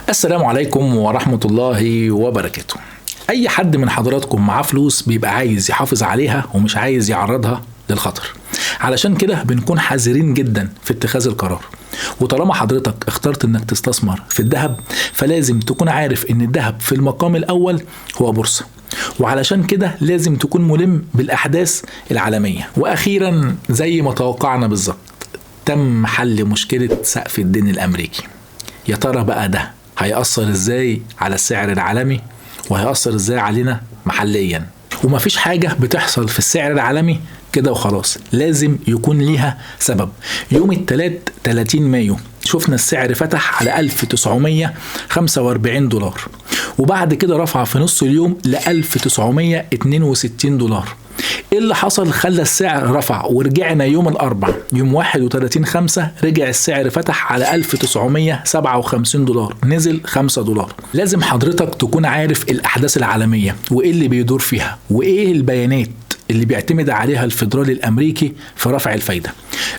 السلام عليكم ورحمة الله وبركاته. أي حد من حضراتكم معاه فلوس بيبقى عايز يحافظ عليها ومش عايز يعرضها للخطر، علشان كده بنكون حذرين جدا في اتخاذ القرار. وطالما حضرتك اخترت انك تستثمر في الذهب فلازم تكون عارف ان الذهب في المقام الأول هو بورصة، وعلشان كده لازم تكون ملم بالأحداث العالمية. وأخيرا زي ما توقعنا بالظبط تم حل مشكلة سقف الدين الأمريكي. يا ترى بقى ده هيأثر ازاي على السعر العالمي وهيأثر ازاي علينا محليا؟ ومفيش حاجة بتحصل في السعر العالمي كده وخلاص، لازم يكون ليها سبب. يوم التلات 30 مايو شفنا السعر فتح على 1945 دولار، وبعد كده رفع في نص اليوم ل 1962 دولار. ايه اللي حصل خلى السعر رفع؟ ورجعنا يوم الاربع يوم 31/5 رجع السعر فتح على 1957 دولار، نزل 5 دولار. لازم حضرتك تكون عارف الاحداث العالمية وايه اللي بيدور فيها وايه البيانات اللي بيعتمد عليها الفيدرالي الامريكي في رفع الفايدة.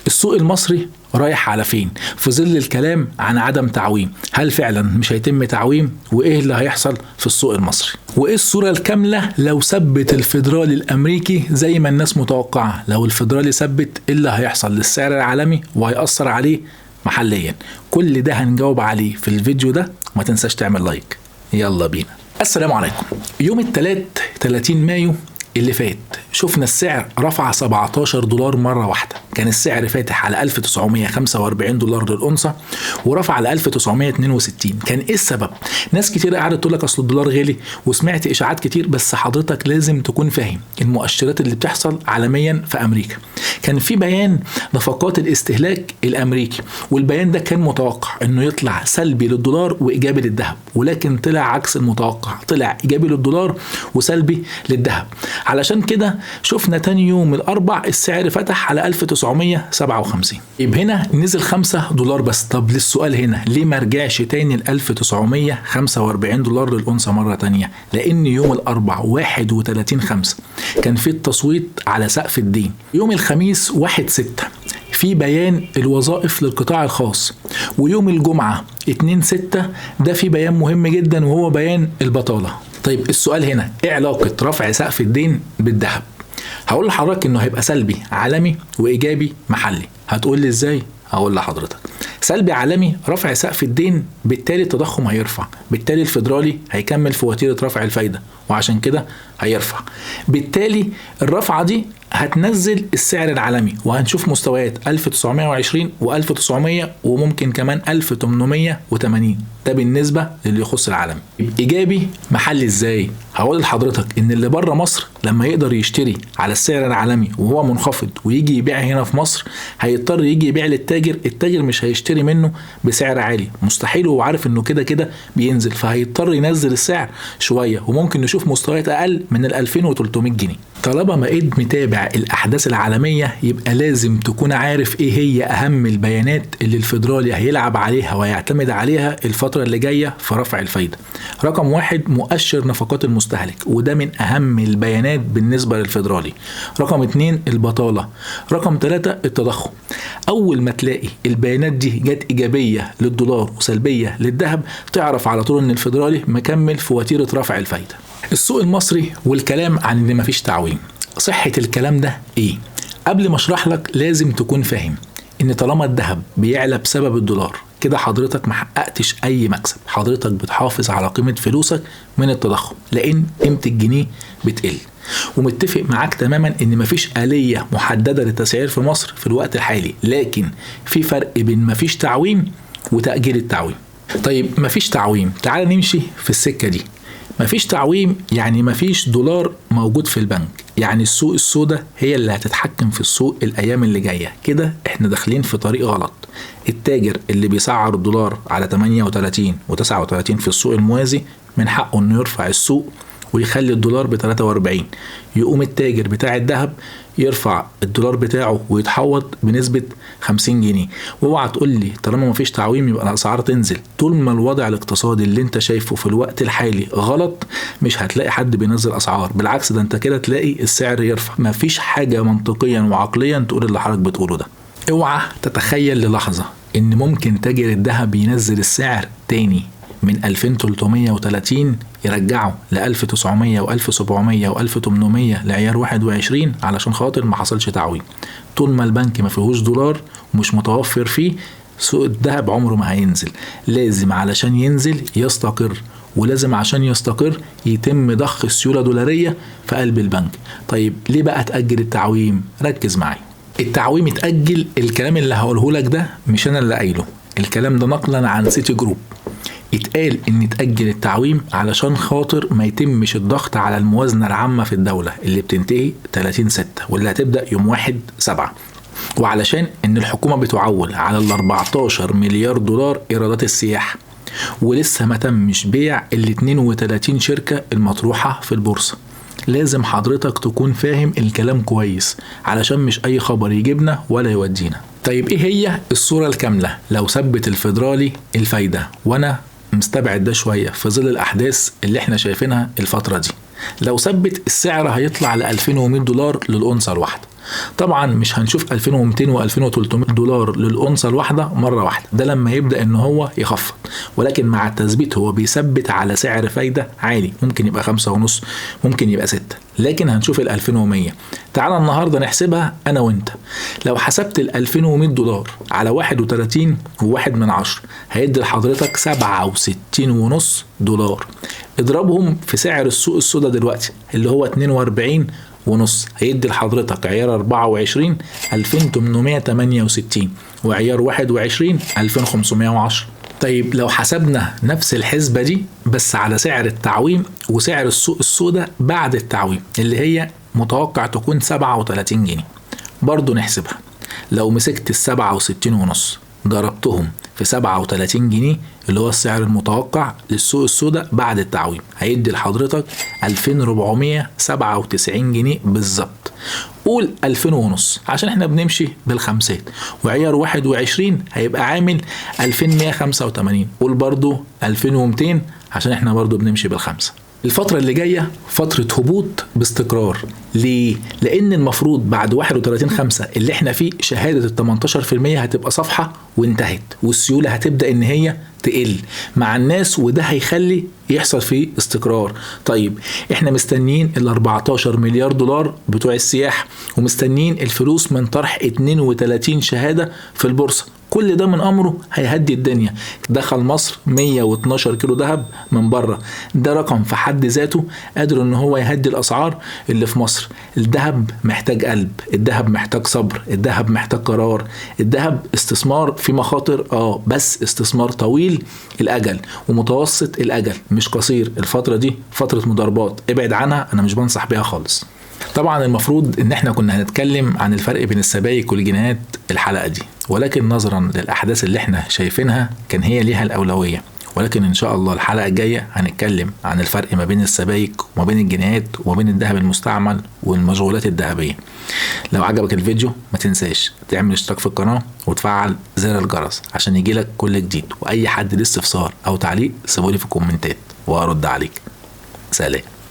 السوق المصري رايح على فين في ظل الكلام عن عدم تعويم؟ هل فعلا مش هيتم تعويم؟ وايه اللي هيحصل في السوق المصري؟ وايه الصورة الكاملة لو ثبت الفيدرالي الامريكي زي ما الناس متوقعة؟ لو الفيدرالي ثبت ايه اللي هيحصل للسعر العالمي وهيأثر عليه محليا؟ كل ده هنجاوب عليه في الفيديو ده، وما تنساش تعمل لايك. يلا بينا. السلام عليكم. يوم الثلاث 30 مايو اللي فات شفنا السعر رفع 17 دولار مرة واحدة. كان السعر فاتح على 1945 دولار للأونصة ورفع على 1962. كان ايه السبب؟ ناس كتير قاعدة تقول لك اصل الدولار غالي، وسمعت اشاعات كتير، بس حضرتك لازم تكون فاهم المؤشرات اللي بتحصل عالميا في امريكا. كان في بيان نفقات الاستهلاك الامريكي، والبيان ده كان متوقع انه يطلع سلبي للدولار وايجابي للذهب، ولكن طلع عكس المتوقع، طلع ايجابي للدولار وسلبي للذهب. علشان كده شفنا تاني يوم الاربع السعر فتح على 1957. يبقى هنا نزل 5 دولار بس. طب للسؤال هنا، ليه ما رجعش تاني ل 1945 دولار للأونصة مرة تانية؟ لأن يوم الأربع 31/5 كان في التصويت على سقف الدين. يوم الخميس 1/6 في بيان الوظائف للقطاع الخاص، ويوم الجمعة 2/6 ده في بيان مهم جدا وهو بيان البطالة. طيب السؤال هنا، ايه علاقة رفع سقف الدين بالذهب؟ هقول لحضرتك انه هيبقى سلبي عالمي وايجابي محلي. هتقول لي ازاي؟ هقول لحضرتك. سلبي عالمي، رفع سقف الدين، بالتالي التضخم هيرفع، بالتالي الفيدرالي هيكمل في وتيرة رفع الفايدة وعشان كده هيرفع. بالتالي الرفعة دي هتنزل السعر العالمي وهنشوف مستويات 1920 و1900 وممكن كمان 1880. ده بالنسبة للي يخص العالم. ايجابي محلي ازاي؟ هقول لحضرتك ان اللي بره مصر لما يقدر يشتري على السعر العالمي وهو منخفض ويجي يبيع هنا في مصر هيضطر يجي يبيع للتاجر. التاجر مش هيشتري منه بسعر عالي، مستحيل، هو عارف انه كده كده بينزل، فهيضطر ينزل السعر شوية وممكن نشوف مستويات اقل من 2300 جنيه. طالما بقيت متابع الاحداث العالمية يبقى لازم تكون عارف ايه هي اهم البيانات اللي الفيدرالي هيلعب عليها ويعتمد عليها الفترة اللي جاية في رفع الفايدة. رقم 1 مؤشر نفقات المستهلك، وده من اهم البيانات بالنسبة للفيدرالي. رقم 2 البطالة. رقم 3 التضخم. اول ما تلاقي البيانات دي جت ايجابية للدولار وسلبية للذهب تعرف على طول ان الفيدرالي مكمل في وتيرة رفع الفايدة. السوق المصري والكلام عن ان مفيش تعويم، صحة الكلام ده ايه؟ قبل ما اشرح لك لازم تكون فاهم ان طالما الذهب بيعلى بسبب الدولار كده حضرتك محققتش اي مكسب، حضرتك بتحافظ على قيمة فلوسك من التضخم لان قيمة الجنيه بتقل. ومتفق معاك تماما ان مفيش آلية محددة للتسعير في مصر في الوقت الحالي، لكن في فرق بين مفيش تعويم وتأجيل التعويم. طيب مفيش تعويم، تعال نمشي في السكة دي. مفيش تعويم يعني مفيش دولار موجود في البنك، يعني السوق السوداء هي اللي هتتحكم في السوق الايام اللي جايه. كده احنا داخلين في طريق غلط. التاجر اللي بيسعر الدولار على 38 و39 في السوق الموازي من حقه انه يرفع السوق ويخلي الدولار ب43. يقوم التاجر بتاع الذهب يرفع الدولار بتاعه ويتحوط بنسبة 50 جنيه. واوعى تقول لي طالما مفيش تعويم يبقى الاسعار تنزل. طول ما الوضع الاقتصادي اللي انت شايفه في الوقت الحالي غلط مش هتلاقي حد بينزل اسعار، بالعكس ده انت كده تلاقي السعر يرفع. مفيش حاجة منطقيا وعقليا تقول اللي حضرتك بتقوله ده. اوعى تتخيل للحظة ان ممكن تاجر الذهب ينزل السعر تاني من 2330 يرجعوا ل 1900 و1700 و1800 لعيار 21 علشان خاطر ما حصلش تعويم. طول ما البنك ما فيهوش دولار ومش متوفر فيه، سوق الذهب عمره ما هينزل. لازم علشان ينزل يستقر، ولازم عشان يستقر يتم ضخ السيولة دولارية في قلب البنك. طيب ليه بقى تأجل التعويم؟ ركز معي. التعويم اتأجل، الكلام اللي هقوله لك ده مش أنا اللي قايله، الكلام ده نقلا عن سيتي جروب. اتقال ان تأجل التعويم علشان خاطر ما يتمش الضغط على الموازنة العامة في الدولة اللي بتنتهي 30/6 واللي هتبدأ يوم 1/7، وعلشان ان الحكومة بتعول على ال 14 مليار دولار ايرادات السياحة، ولسه ما تمش بيع ال 32 شركة المطروحة في البورصة. لازم حضرتك تكون فاهم الكلام كويس علشان مش اي خبر يجيبنا ولا يودينا. طيب ايه هي الصورة الكاملة لو ثبت الفيدرالي الفايدة؟ وانا مستبعد ده شوية في ظل الاحداث اللي احنا شايفينها الفترة دي. لو ثبت السعر هيطلع ل 2100 دولار للأونصة الواحدة. طبعا مش هنشوف 2200 و2300 دولار للأونصة الواحدة مرة واحدة، ده لما يبدأ ان هو يخفض، ولكن مع التثبيت هو بيثبت على سعر فايدة عالي، ممكن يبقى 5.5، ممكن يبقى 6، لكن هنشوف ال 2100. تعالى النهاردة نحسبها انا وانت. لو حسبت ال 2100 دولار على 31.1 هيدي لحضرتك 67.5 دولار. اضربهم في سعر السوق السوداء دلوقتي اللي هو 42.5، هيدي لحضرتك عيار 24 2868 وعيار 21 2510. طيب لو حسبنا نفس الحسبة دي بس على سعر التعويم وسعر السوق السوداء بعد التعويم اللي هي متوقع تكون 37 جنيه، برضو نحسبها. لو مسكت 67.5 ضربتهم في 37 جنيه اللي هو السعر المتوقع للسوق السوداء بعد التعويم، هيدي لحضرتك 2497 جنيه بالظبط. قول 2500 عشان احنا بنمشي بالخمسات، وعيار 21 هيبقى عامل 2185. قول برضو 2200 عشان احنا برضو بنمشي بالخمسة. الفترة اللي جاية فترة هبوط باستقرار. ليه؟ لأن المفروض بعد 31/5 اللي احنا فيه شهادة ال 18% هتبقى صفحة وانتهت، والسيولة هتبدأ ان هي تقل مع الناس، وده هيخلي يحصل فيه استقرار. طيب احنا مستنيين ال 14 مليار دولار بتوع السياحة، ومستنيين الفلوس من طرح 32 شهادة في البورصة. كل ده من امره هيهدي الدنيا. دخل مصر 112 كيلو ذهب من بره، ده رقم في حد ذاته قادر ان هو يهدي الاسعار اللي في مصر. الذهب محتاج قلب، الذهب محتاج صبر، الذهب محتاج قرار. الذهب استثمار في مخاطر بس استثمار طويل الاجل ومتوسط الاجل مش قصير. الفترة دي فترة مضاربات، ابعد عنها، انا مش بنصح بيها خالص. طبعا المفروض ان احنا كنا هنتكلم عن الفرق بين السبائك والجنيهات الحلقة دي، ولكن نظرا للاحداث اللي احنا شايفينها كان هي ليها الاولوية. ولكن ان شاء الله الحلقة الجاية هنتكلم عن الفرق ما بين السبائك وما بين الجنيهات وما بين الذهب المستعمل والمشغولات الذهبية. لو عجبك الفيديو ما تنساش تعمل اشتراك في القناة وتفعل زر الجرس عشان يجيلك كل جديد، واي حد ليه استفسار او تعليق سيبولي في الكومنتات وارد عليك. سلام.